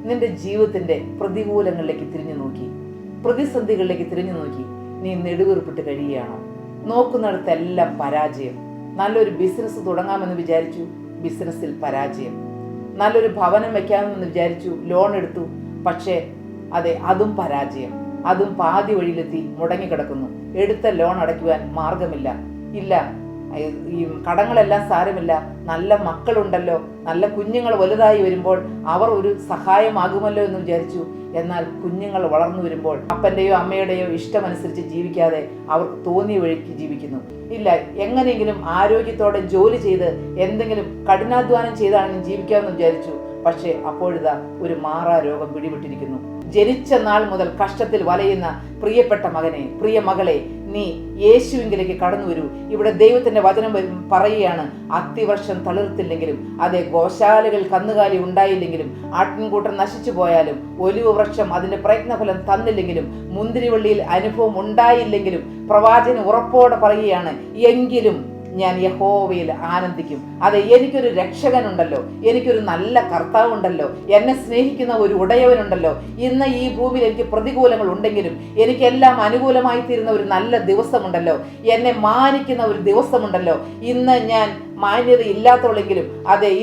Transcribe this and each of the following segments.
നിന്റെ ജീവിതത്തിന്റെ പ്രതികൂലങ്ങളിലേക്ക് തിരിഞ്ഞു നോക്കി, പ്രതിസന്ധികളിലേക്ക് തിരിഞ്ഞു നോക്കി നീ നെടുവീർപ്പിട്ട് കഴിയുകയാണോ? നോക്കുന്നിടത്തെല്ലാം പരാജയം. നല്ലൊരു ബിസിനസ് തുടങ്ങാമെന്ന് വിചാരിച്ചു, ബിസിനസ്സിൽ പരാജയം. നല്ലൊരു ഭവനം വെക്കാമെന്ന് വിചാരിച്ചു, ലോൺ എടുത്തു, പക്ഷേ അതും പരാജയം. അതും പാതി വഴിയിലെത്തി മുടങ്ങിക്കിടക്കുന്നു. എടുത്ത ലോൺ അടയ്ക്കുവാൻ മാർഗമില്ല. ഈ കടങ്ങളെല്ലാം സാരമില്ല, നല്ല മക്കളുണ്ടല്ലോ, നല്ല കുഞ്ഞുങ്ങൾ വലുതായി വരുമ്പോൾ അവർ ഒരു സഹായമാകുമല്ലോ എന്ന് വിചാരിച്ചു. എന്നാൽ കുഞ്ഞുങ്ങൾ വളർന്നു വരുമ്പോൾ അപ്പൻ്റെയോ അമ്മയുടെയോ ഇഷ്ടമനുസരിച്ച് ജീവിക്കാതെ അവർക്ക് തോന്നിയ വഴിക്ക് ജീവിക്കുന്നു. എങ്ങനെയെങ്കിലും ആരോഗ്യത്തോടെ ജോലി ചെയ്ത് എന്തെങ്കിലും കഠിനാധ്വാനം ചെയ്താണെങ്കിലും ജീവിക്കാമെന്ന് വിചാരിച്ചു. പക്ഷേ അപ്പോഴിതാ ഒരു മാറാ രോഗം പിടിപെട്ടിരിക്കുന്നു. ജനിച്ച നാൾ മുതൽ കഷ്ടത്തിൽ വലയുന്ന പ്രിയപ്പെട്ട മകനെ, പ്രിയ മകളെ, നീ യേശുവിങ്കിലേക്ക് കടന്നു വരൂ. ഇവിടെ ദൈവത്തിന്റെ വചനം പറയുകയാണ്, അത്തിവർഷം തളിർത്തില്ലെങ്കിലും, ഗോശാലകൾ കന്നുകാലി ഉണ്ടായില്ലെങ്കിലും, ആട്ടിൻകൂട്ടം നശിച്ചു പോയാലും, ഒലിവ് വൃക്ഷം അതിന്റെ പ്രയത്നഫലം തന്നില്ലെങ്കിലും, മുന്തിരിവള്ളിയിൽ അനുഭവം ഉണ്ടായില്ലെങ്കിലും, പ്രവാചകൻ ഉറപ്പോടെ പറയുകയാണ്, എങ്കിലും ഞാൻ യഹോവയിൽ ആനന്ദിക്കും. എനിക്കൊരു രക്ഷകനുണ്ടല്ലോ, എനിക്കൊരു നല്ല കർത്താവുണ്ടല്ലോ, എന്നെ സ്നേഹിക്കുന്ന ഒരു ഉടയവനുണ്ടല്ലോ. ഇന്ന് ഈ ഭൂമിയിൽ എനിക്ക് പ്രതികൂലങ്ങൾ ഉണ്ടെങ്കിലും എനിക്കെല്ലാം അനുകൂലമായി തീരുന്ന ഒരു നല്ല ദിവസമുണ്ടല്ലോ, എന്നെ മാനിക്കുന്ന ഒരു ദിവസമുണ്ടല്ലോ. ഇന്ന് ഞാൻ മാന്യത ഇല്ലാത്തവളെങ്കിലും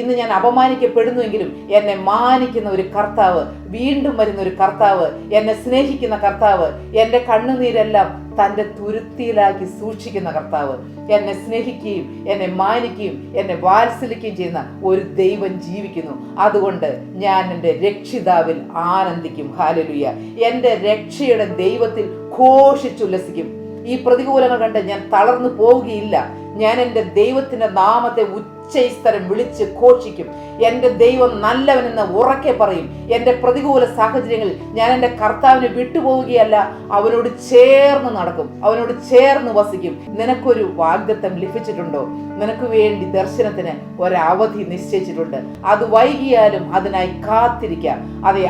ഇന്ന് ഞാൻ അപമാനിക്കപ്പെടുന്നുവെങ്കിലും എന്നെ മാനിക്കുന്ന ഒരു കർത്താവ്, വീണ്ടും വരുന്ന ഒരു കർത്താവ്, എന്നെ സ്നേഹിക്കുന്ന കർത്താവ്, എൻ്റെ കണ്ണുനീരെല്ലാം തൻ്റെ തുരുത്തിയിലാക്കി സൂക്ഷിക്കുന്ന കർത്താവ്, എന്നെ സ്നേഹിക്കുകയും എന്നെ മാനിക്കുകയും എന്നെ വാത്സല്യിക്കുകയും ചെയ്യുന്ന ഒരു ദൈവം ജീവിക്കുന്നു. അതുകൊണ്ട് ഞാൻ എൻ്റെ രക്ഷിതാവിൽ ആനന്ദിക്കും. ഹല്ലേലൂയ. എൻ്റെ രക്ഷയുടെ ദൈവത്തിൽ ഘോഷിച്ചുല്ലസിക്കും. ഈ പ്രതികൂലങ്ങൾ കണ്ട് ഞാൻ തളർന്നു പോവുകയില്ല. ഞാൻ എൻ്റെ ദൈവത്തിന്റെ നാമത്തെ ഉച്ചസ്ഥരം വിളിച്ച് ഘോഷിക്കും. എൻ്റെ ദൈവം നല്ലവനെന്ന് ഉറക്കെ പറയും. എൻ്റെ പ്രതികൂല സാഹചര്യങ്ങളിൽ ഞാൻ എൻ്റെ കർത്താവിനെ വിട്ടുപോവുകയല്ല, അവനോട് ചേർന്ന് നടക്കും, അവനോട് ചേർന്ന് വസിക്കും. നിനക്കൊരു വാഗ്ദത്തം ലഭിച്ചിട്ടുണ്ടോ? നിനക്ക് വേണ്ടി ദർശനത്തിന് ഒരവധി നിശ്ചയിച്ചിട്ടുണ്ട്. അത് വൈകിയാലും അതിനായി കാത്തിരിക്കാം.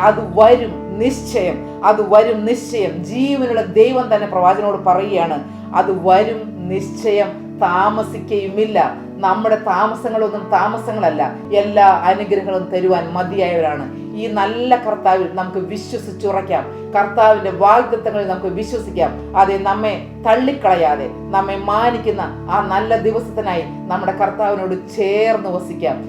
അത് വരും നിശ്ചയം, അത് വരും നിശ്ചയം. ജീവനുള്ള ദൈവം തന്നെ പ്രവാചകനോട് പറയുകയാണ്, അത് വരും നിശ്ചയം, താമസിക്കുകയുമില്ല. നമ്മുടെ താമസങ്ങളൊന്നും താമസങ്ങളല്ല, എല്ലാ അനുഗ്രഹങ്ങളും തരുവാൻ മതിയായവരാണ്. ഈ നല്ല കർത്താവിൽ നമുക്ക് വിശ്വസിച്ചുറയ്ക്കാം. കർത്താവിന്റെ വാഗ്ദത്തങ്ങളിൽ നമുക്ക് വിശ്വസിക്കാം. നമ്മെ തള്ളിക്കളയാതെ നമ്മെ മാനിക്കുന്ന ആ നല്ല ദിവസത്തിനായി നമ്മുടെ കർത്താവിനോട് ചേർന്ന് വസിക്കാം.